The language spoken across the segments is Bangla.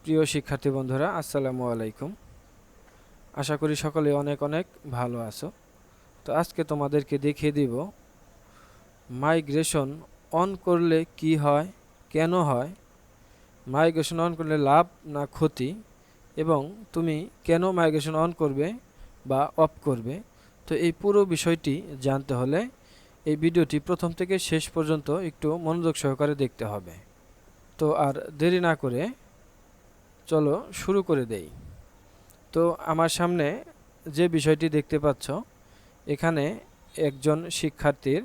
প্রিয় শিক্ষার্থী বন্ধুরা, আসসালামু আলাইকুম। আশা করি সকলে অনেক অনেক ভালো আছো। তো আজকে তোমাদেরকে দেখিয়ে দিব মাইগ্রেশন অন করলে কি হয়, কেন হয়, মাইগ্রেশন অন করলে লাভ না ক্ষতি, এবং তুমি কেন মাইগ্রেশন অন করবে বা অফ করবে। তো এই পুরো বিষয়টি জানতে হলে এই ভিডিওটি প্রথম থেকে শেষ পর্যন্ত একটু মনোযোগ সহকারে দেখতে হবে। তো আর দেরি না করে চলো শুরু করে দেই। তো আমার সামনে যে বিষয়টি দেখতে পাচ্ছ, এখানে একজন শিক্ষার্থীর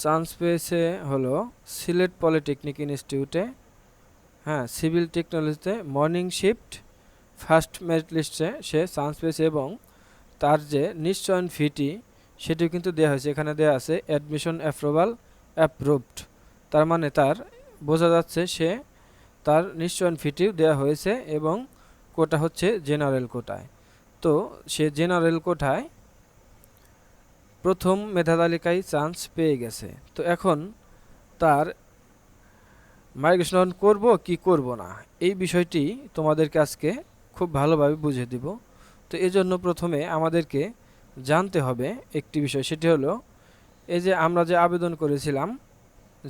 চান্স পেয়েছে হলো সিলেট পলিটেকনিক ইনস্টিটিউটে, সিভিল টেকনোলজিতে মর্নিং শিফট ফার্স্ট মেরিট লিস্টে সে চান্স পেয়েছে, এবং তার যে নিশ্চয়ন ফিটি সেটিও কিন্তু দেওয়া হয়েছে। এখানে দেওয়া আছে অ্যাডমিশন অ্যাপ্রুভাল অ্যাপ্রুভড, তার মানে তার বোঝা যাচ্ছে সে তার নিশ্চয়ন ফিটিও দেওয়া হয়েছে, এবং কোটা হচ্ছে জেনারেল কোটায়। তো সে জেনারেল কোটায় প্রথম মেধা তালিকায় চান্স পেয়ে গেছে। তো এখন তার মাইগ্রেশন অন করব কি করব না, এই বিষয়টি তোমাদেরকে আজকে খুব ভালোভাবে বুঝিয়ে দিব। তো এজন্য প্রথমে আমাদেরকে জানতে হবে একটি বিষয়, সেটি হলো এই যে আমরা যে আবেদন করেছিলাম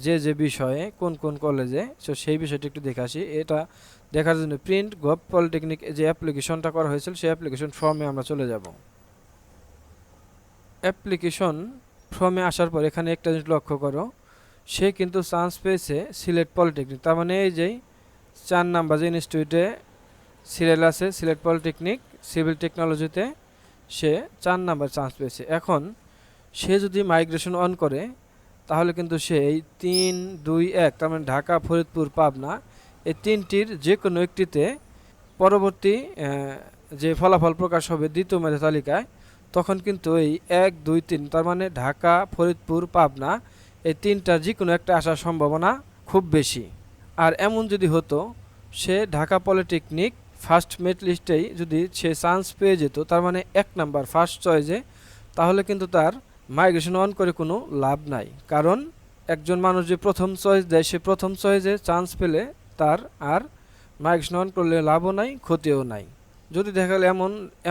যে বিষয়ে কোন কোন কলেজে, তো সেই বিষয়টি একটু দেখে আসি। এটা দেখার জন্য প্রিন্ট গভ পলিটেকনিক যে অ্যাপ্লিকেশনটা করা হয়েছিল সেই অ্যাপ্লিকেশন ফর্মে আমরা চলে যাব। অ্যাপ্লিকেশন ফর্মে আসার পর এখানে একটা জিনিস লক্ষ্য করো, সে কিন্তু চান্স পেয়েছে সিলেট পলিটেকনিক, তার মানে এই যে 4 নাম্বার যে ইনস্টিটিউটে সিরিয়াল আছে সিলেট পলিটেকনিক সিভিল টেকনোলজিতে, সে 4 নাম্বার চান্স পেয়েছে। এখন সে যদি মাইগ্রেশন অন করে তাহলে কিন্তু সে এই 3, 2, 1 তার মানে ঢাকা, ফরিদপুর, পাবনা এই তিনটির যে কোনো একটিতে পরবর্তী যে ফলাফল প্রকাশ হবে দ্বিতীয় মেধা তালিকায়, তখন কিন্তু এই 1, 2, 3 তার মানে ঢাকা, ফরিদপুর, পাবনা এই তিনটা যে কোনো একটা আসার সম্ভাবনা খুব বেশি। আর এমন যদি হতো সে ঢাকা পলিটেকনিক ফার্স্ট মেরিট লিস্টেই যদি সে চান্স পেয়ে যেত, তার মানে 1 নাম্বার ফার্স্ট চয়েসে, তাহলে কিন্তু তার মাইগ্রেশন অন করে কোনো লাভ নাই। কারণ একজন মানুষ যে প্রথম চয়েস দেয়, সে প্রথম চয়েসে চান্স পেলে তার আর মাইগ্রেশন অন করলে লাভও নাই, ক্ষতিও নাই। যদি দেখা গেল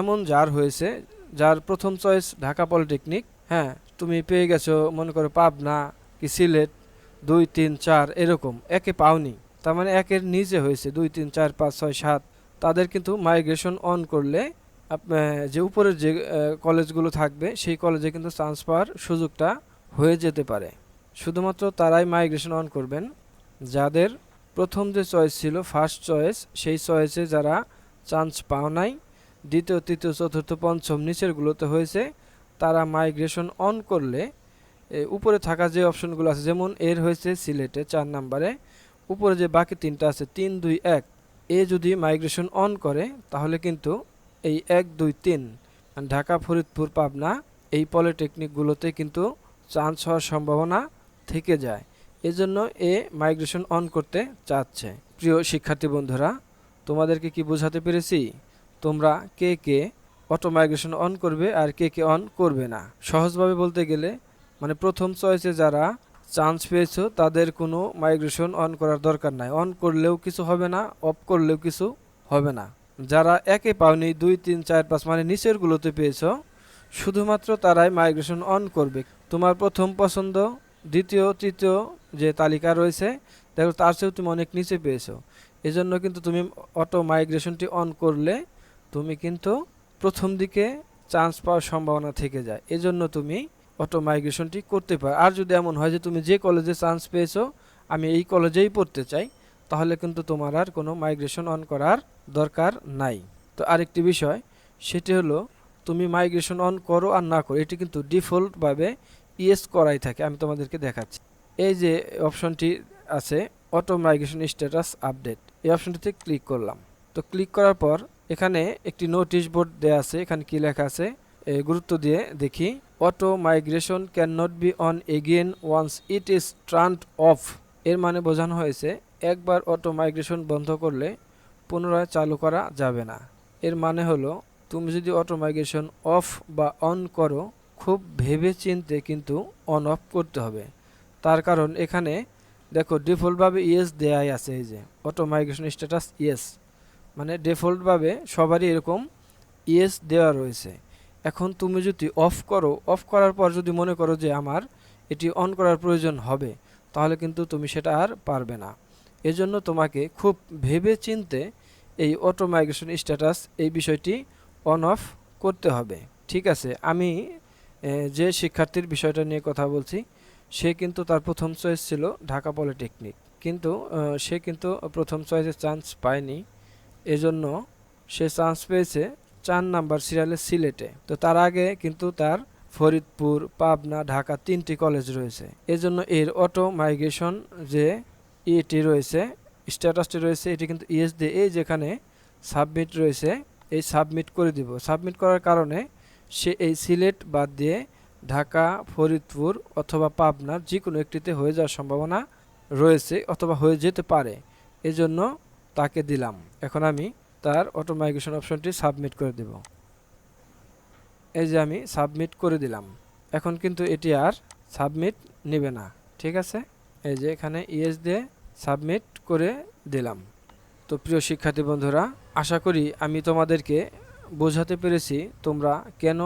এমন যার হয়েছে, যার প্রথম চয়েস ঢাকা পলিটেকনিক, তুমি পেয়ে গেছো মনে করো পাবনা কি সিলেট 2, 3, 4 এরকম, একে পাওনি, তার মানে একের নিচে হয়েছে 2, 3, 4, 5, 6, 7, তাদের কিন্তু মাইগ্রেশন অন করলে যে উপরের যে কলেজগুলো থাকবে সেই কলেজে কিন্তু চান্স পাওয়ার সুযোগটা হয়ে যেতে পারে। শুধুমাত্র তারাই মাইগ্রেশন অন করবেন যাদের প্রথম যে চয়েস ছিল ফার্স্ট চয়েস, সেই চয়েসে যারা চান্স পাও নাই, দ্বিতীয়, তৃতীয়, চতুর্থ, পঞ্চম নিচেরগুলোতে হয়েছে, তারা মাইগ্রেশন অন করলে উপরে থাকা যে অপশনগুলো আছে, যেমন এর হয়েছে সিলেটে 4 নাম্বারে, উপরে যে বাকি তিনটা আছে 3, 2, 1, এ যদি মাইগ্রেশন অন করে তাহলে কিন্তু এই 1, 2, 3 ঢাকা, ফরিদপুর, পাবনা এই পলিটেকনিকগুলোতে কিন্তু চান্স হওয়ার সম্ভাবনা থেকে যায়। এজন্য এ মাইগ্রেশন অন করতে চাচ্ছে। প্রিয় শিক্ষার্থী বন্ধুরা, তোমাদেরকে কি বোঝাতে পেরেছি? তোমরা কে কে অটো মাইগ্রেশন অন করবে আর কে কে অন করবে না? সহজভাবে বলতে গেলে মানে প্রথম চয়েসে যারা চান্স পেয়েছো তাদের কোনো মাইগ্রেশন অন করার দরকার নাই, অন করলেও কিছু হবে না, অফ করলেও কিছু হবে না। যারা একে পাওনি 2, 3, 4, 5 মানে নিচের গুলোতে পেয়েছো, শুধুমাত্র তারাই মাইগ্রেশন অন করবে। তোমার প্রথম পছন্দ, দ্বিতীয়, তৃতীয় যে তালিকা রয়েছে, দেখো তার চেয়েও তুমি অনেক নিচে পেয়েছো, এজন্য কিন্তু তুমি অটো মাইগ্রেশনটি অন করলে তুমি কিন্তু প্রথম দিকে চান্স পাওয়ার সম্ভাবনা থেকে যায়। এজন্য তুমি অটো মাইগ্রেশনটি করতে পারো। আর যদি এমন হয় যে তুমি যে কলেজে চান্স পেয়েছো আমি এই কলেজেই পড়তে চাই, তাহলে কিন্তু তোমার আর কোনো মাইগ্রেশন অন করার দরকার নাই। তো আরেকটি বিষয়, সেটি হলো তুমি মাইগ্রেশন অন করো আর না করো, এটি কিন্তু ডিফল্টভাবে ইয়েস করাই থাকে। আমি তোমাদেরকে দেখাচ্ছি। এই যে অপশনটি আছে অটো মাইগ্রেশন স্ট্যাটাস আপডেট, এই অপশনটিতে ক্লিক করলাম। তো ক্লিক করার পর এখানে একটি নোটিশ বোর্ড দেয়া আছে, এখানে কি লেখা আছে গুরুত্ব দিয়ে দেখি। Auto migration cannot be on again once it is turned off. এর মানে বোঝানো হয়েছে একবার অটো মাইগ্রেশন বন্ধ করলে পুনরায় চালু করা যাবে না। এর মানে হলো তুমি যদি অটো মাইগ্রেশন অফ বা অন করো, খুব ভেবে চিন্তে কিন্তু অন অফ করতে হবে। তার কারণ এখানে দেখো ডিফল্টভাবে ইয়েস দেয়াই আছে, এই যে অটো মাইগ্রেশন স্ট্যাটাস ইয়েস। মানে ডিফল্টভাবে সবারই এরকম ইয়েস দেওয়া রয়েছে। এখন তুমি যদি অফ করো, অফ করার পর যদি মনে করো যে আমার এটি অন করার প্রয়োজন হবে, তাহলে কিন্তু তুমি সেটা আর পারবে না। এজন্য তোমাকে খুব ভেবে চিন্তে এই অটো মাইগ্রেশন স্ট্যাটাস এই বিষয়টি অন অফ করতে হবে। ঠিক আছে, আমি যে শিক্ষার্থীর বিষয়টা নিয়ে কথা বলছি, সে কিন্তু তার প্রথম চয়েস ছিল ঢাকা পলিটেকনিক, কিন্তু সে কিন্তু প্রথম চয়েসে চান্স পায়নি। এজন্য সে চান্স পেয়েছে 4 নাম্বার সিরিয়ালে সিলেটে। তো তার আগে কিন্তু তার ফরিদপুর, পাবনা, ঢাকা 3টি কলেজ রয়েছে। এজন্য এর অটো মাইগ্রেশন যে ইটি রয়েছে, স্ট্যাটাসটি রয়েছে, এটি কিন্তু ইএস দিয়ে এই যেখানে সাবমিট রয়েছে, এই সাবমিট করে দিব। সাবমিট করার কারণে সে এই সিলেট বাদ দিয়ে ঢাকা, ফরিদপুর অথবা পাবনার যে কোনো একটিতে হয়ে যাওয়ার সম্ভাবনা রয়েছে অথবা হয়ে যেতে পারে। এজন্য তাকে দিলাম। এখন আমি তার অটো মাইগ্রেশন অপশনটি সাবমিট করে দেব। এই যে আমি সাবমিট করে দিলাম। এখন কিন্তু এটি আর সাবমিট নেবে না। ঠিক আছে, এই যে এখানে ইয়েস দিয়ে সাবমিট করে দিলাম। তো প্রিয় শিক্ষার্থী বন্ধুরা, আশা করি আমি তোমাদেরকে বোঝাতে পেরেছি তোমরা কেন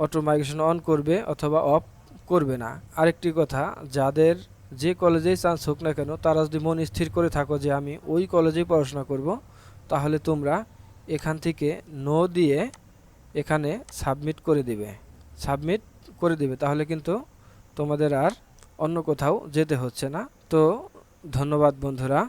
অটো মাইগ্রেশন অন করবে অথবা অফ করবে না। আরেকটি কথা, যাদের যে কলেজেই চান্স হোক না কেন, তারা যদি মন স্থির করে থাকো যে আমি ওই কলেজেই পড়াশোনা করব, তাহলে তোমরা এখান থেকে নো দিয়ে এখানে সাবমিট করে দিবে। সাবমিট করে দিবে, তাহলে কিন্তু তোমাদের আর অন্য কোথাও যেতে হচ্ছে না। তো ধন্যবাদ বন্ধুরা।